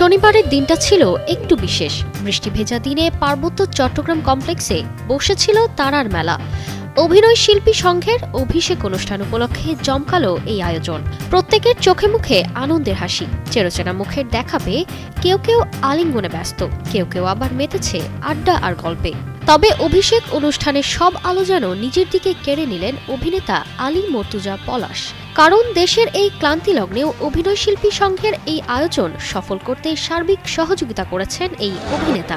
শনিবারের দিনটা ছিল একটু বিশেষ। বৃষ্টি ভেজা দিনে পার্বত্য চট্টগ্রাম কমপ্লেক্সে বসেছিল তারার মেলা। অভিনয় শিল্পী সংঘের অভিষেক অনুষ্ঠান উপলক্ষে জমকালো এই আয়োজন। প্রত্যেকের চোখে মুখে আনন্দের হাসি, চেরোচেনা মুখের দেখা পেয়ে কেউ কেউ আলিঙ্গনে ব্যস্ত, কেউ কেউ আবার মেতেছে আড্ডা আর গল্পে। তবে অভিষেক অনুষ্ঠানের সব আলো যেন নিজের দিকে কেড়ে নিলেন অভিনেতা আলী মর্তুজা পলাশ। কারণ দেশের এই ক্লান্তি লগ্নেও অভিনয় শিল্পী সংঘের এই আয়োজন সফল করতে সার্বিক সহযোগিতা করেছেন এই অভিনেতা।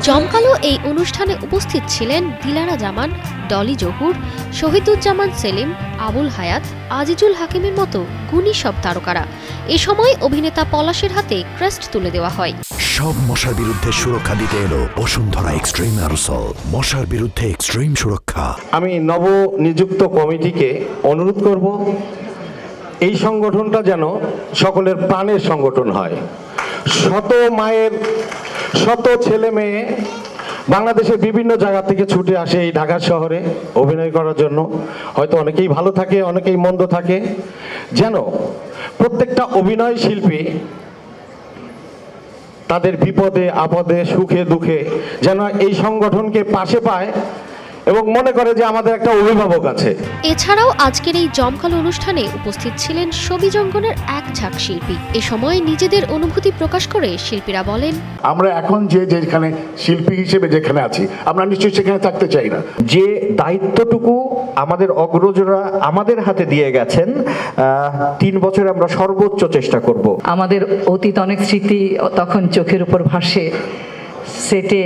জমকালো এই অনুষ্ঠানে উপস্থিত ছিলেন দিলারা জামান, ডলি জহুর, শহীদুজ্জামান সেলিম, আবুল হায়াত, আজিজুল হাকিমের মতো গুণী সব তারকারা। এ সময় অভিনেতা পলাশের হাতে ক্রেস্ট তুলে দেওয়া হয়। সব মশার বিরুদ্ধে সুরক্ষা দিতে এলো বসুন্ধরা এক্সট্রিম অ্যারোসল, মশার বিরুদ্ধে এক্সট্রিম সুরক্ষা। আমি নব নিযুক্ত কমিটিকে অনুরোধ করব, এই সংগঠনটা যেন সকলের প্রাণের সংগঠন হয়। শত মায়ের, শত ছেলে মেয়ে বাংলাদেশের বিভিন্ন জায়গা থেকে ছুটে আসে এই ঢাকা শহরে অভিনয় করার জন্য। হয়তো অনেকেই ভালো থাকে, অনেকেই মন্দ থাকে। যেন প্রত্যেকটা অভিনয় শিল্পী তাদের বিপদে আপদে সুখে দুঃখে যেন এই সংগঠনকে পাশে পায় এবং মনে করে যে আমাদের একটা অভিভাবক আছে। এছাড়াও আজকের এই জমকালো অনুষ্ঠানে উপস্থিত ছিলেন ছবি অঙ্গনের এক ঝাঁক শিল্পী। এ সময় নিজেদের অনুভূতি প্রকাশ করে শিল্পীরা বলেন, আমরা এখন যেখানে শিল্পী হিসেবে যেখানে আছি, আমরা নিশ্চয়ই সেখানে থাকতে চাই না। যে দায়িত্বটুকু আমাদের অগ্রজরা আমাদের হাতে দিয়ে গেছেন, 3 বছরে আমরা সর্বোচ্চ চেষ্টা করব। আমাদের অতীত অনেক স্মৃতি তখন চোখের উপর ভাসে। সেটে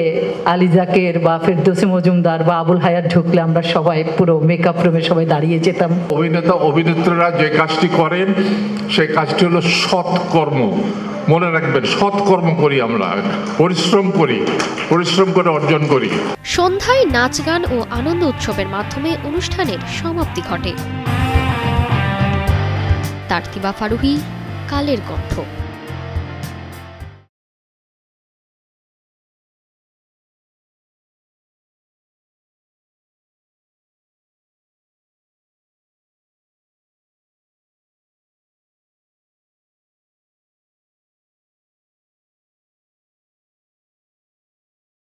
আলী জাকের বা ফেরদৌসী মজুমদার বা আবুল হায়াত ঢুকলে আমরা সবাই পুরো মেকআপ রুমে সবাই দাঁড়িয়ে যেতাম। অভিনেতা অভিনেত্রীরা যে কাজটি করেন সেই কাজটি হলো সৎকর্ম। মনে রাখবেন, সৎকর্ম করি আমরা, পরিশ্রম করে অর্জন করি। সন্ধ্যায় নাচ গান ও আনন্দ উৎসবের মাধ্যমে অনুষ্ঠানের সমাপ্তি ঘটে। তারতিবা ফারুহি, কালের কণ্ঠ।